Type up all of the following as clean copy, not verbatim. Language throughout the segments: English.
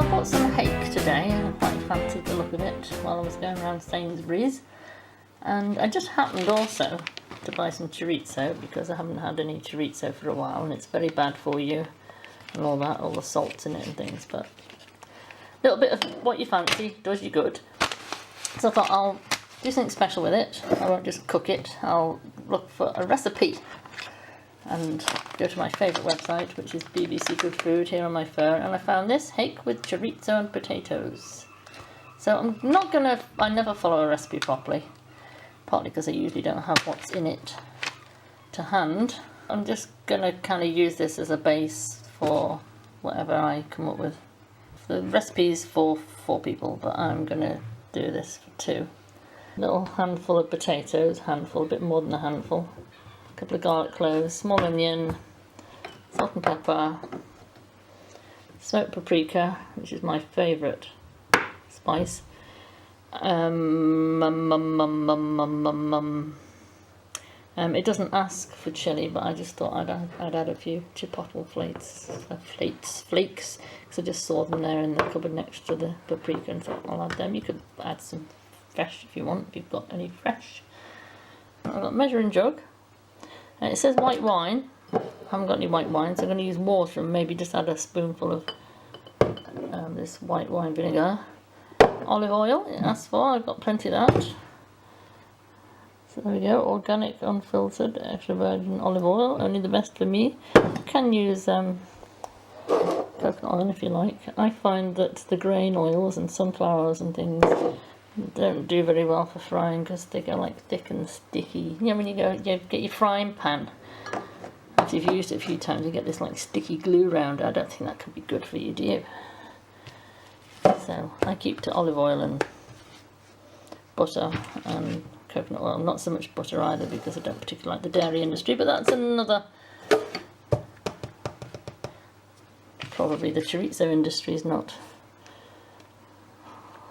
I bought some Hake today. I quite fancied the look of it while I was going around Sainsbury's. And I just happened also to buy some chorizo because I haven't had any chorizo for a while and it's very bad for you and all that, all the salts in it and things, but a little bit of what you fancy does you good. So I thought I'll do something special with it. I won't just cook it, I'll look for a recipe and go to my favourite website, which is BBC Good Food, here on my phone, and I found this Hake with chorizo and potatoes. So I'm not gonna, I never follow a recipe properly, partly because I usually don't have what's in it to hand. I'm just gonna kind of use this as a base for whatever I come up with. The recipe's for 4 people, but I'm gonna do this for 2. Little handful of potatoes, handful, a bit more than a handful. A couple of garlic cloves, small onion, salt and pepper, smoked paprika, which is my favourite spice. It doesn't ask for chilli, but I just thought I'd add a few chipotle flakes, because I just saw them there in the cupboard next to the paprika and thought I'll add them. You could add some fresh if you want, if you've got any fresh. I've got a measuring jug. And it says white wine. I haven't got any white wine, so I'm going to use water and maybe just add a spoonful of this white wine vinegar. Olive oil, it asks for, I've got plenty of that. So there we go, organic, unfiltered, extra virgin olive oil, only the best for me. You can use coconut oil if you like. I find that the grain oils and sunflowers and things don't do very well for frying because they go like thick and sticky. You know, when you get your frying pan, after you've used it a few times, you get this like sticky glue around. I don't think that could be good for you, do you? So I keep to olive oil and butter and coconut oil. Not so much butter either because I don't particularly like the dairy industry, but that's another. Probably the chorizo industry is not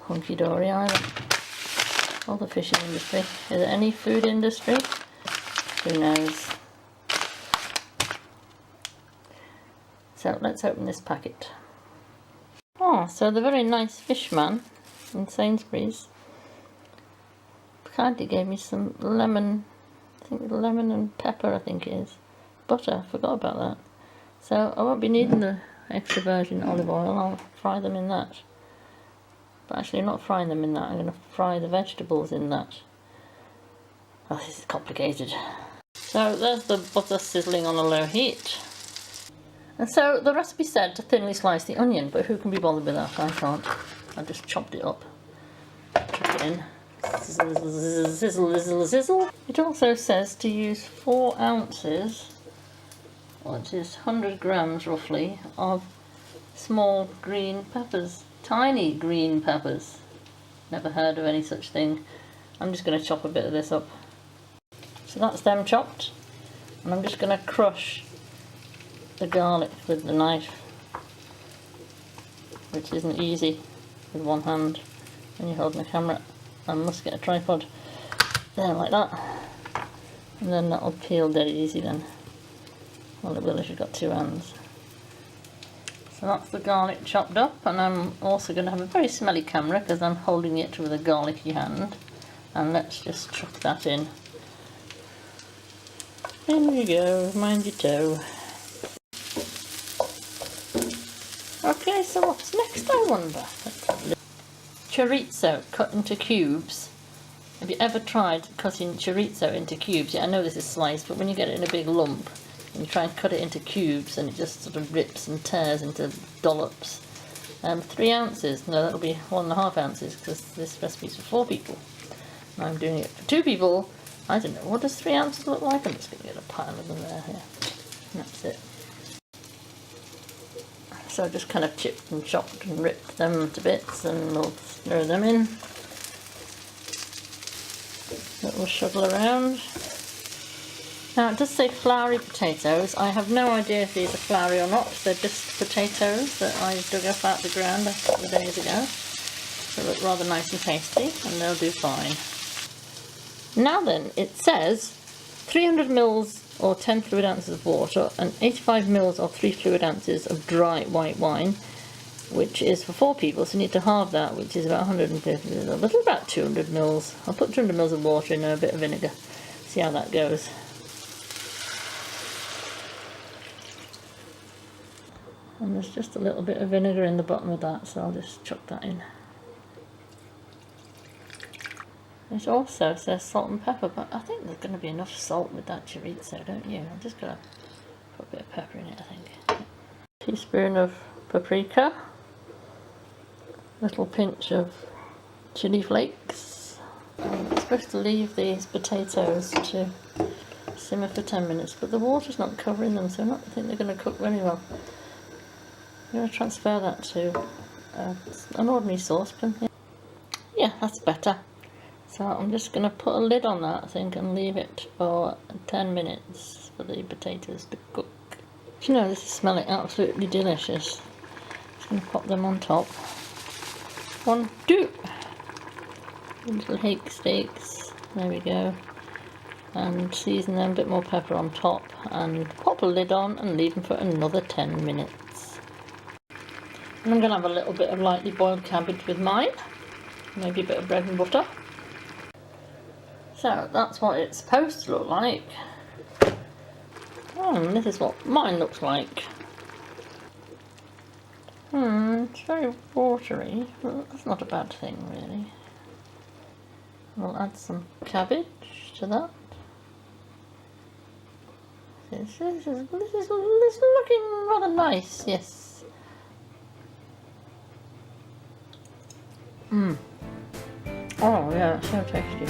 hunky-dory either. Or the fishing industry. Is there any food industry? Who knows? So let's open this packet. Oh, so the very nice fish man in Sainsbury's kindly gave me some lemon, I think lemon and pepper I think it is. Butter, I forgot about that. So I won't be needing the extra virgin olive oil, I'll fry them in that. But actually I'm not frying them in that, I'm going to fry the vegetables in that. Oh, this is complicated. So there's the butter sizzling on a low heat. And so the recipe said to thinly slice the onion, but who can be bothered with that? I can't. I just chopped it up. Chuck it in. Sizzle, sizzle, sizzle, sizzle. It also says to use 4 ounces, which is 100 grams roughly, of small green peppers. Tiny green peppers. Never heard of any such thing. I'm just going to chop a bit of this up. So that's them chopped. And I'm just going to crush the garlic with the knife, which isn't easy with one hand when you're holding the camera. I must get a tripod there like that, and then that'll peel dead easy then. Well, it will if you've got 2 hands. So that's the garlic chopped up, and I'm also going to have a very smelly camera because I'm holding it with a garlicky hand. And let's just chuck that in. In you go, mind your toe. Okay, so what's next, I wonder? Chorizo cut into cubes. Have you ever tried cutting chorizo into cubes? Yeah, I know this is sliced, but when you get it in a big lump and you try and cut it into cubes and it just sort of rips and tears into dollops. 3 ounces, no, that'll be 1.5 ounces because this recipe's for 4 people. And I'm doing it for 2 people. I don't know, what does 3 ounces look like? I'm just going to get a pile of them there. Yeah. That's it. So I just kind of chipped and chopped and ripped them to bits and we'll throw them in. Little shuttle around. Now it does say floury potatoes. I have no idea if these are floury or not. They're just potatoes that I dug up out the ground a couple of days ago. They look rather nice and tasty and they'll do fine. Now then, it says 300 mils or 10 fluid ounces of water and 85 mils or 3 fluid ounces of dry white wine which is for 4 people, so you need to halve that, which is about 150, a little about 200 mils. I'll put 200 mils of water in a bit of vinegar, see how that goes. And there's just a little bit of vinegar in the bottom of that, so I'll just chuck that in. It also says salt and pepper, but I think there's going to be enough salt with that chorizo, don't you? I'm just going to put a bit of pepper in it, I think. Teaspoon of paprika, little pinch of chili flakes. I'm supposed to leave these potatoes to simmer for 10 minutes, but the water's not covering them, so I don't think they're going to cook very well. I'm going to transfer that to an ordinary saucepan. Yeah, that's better. So I'm just going to put a lid on that, I think, and leave it for 10 minutes for the potatoes to cook. You know, this is smelling absolutely delicious. Just going to pop them on top. 1, 2. Little Hake steaks. There we go. And season them, a bit more pepper on top, and pop a lid on and leave them for another 10 minutes. And I'm going to have a little bit of lightly boiled cabbage with mine. Maybe a bit of bread and butter. So that's what it's supposed to look like. And this is what mine looks like. It's very watery, but that's not a bad thing really. We'll add some cabbage to that. This is looking rather nice, yes. Oh yeah, it's so tasty.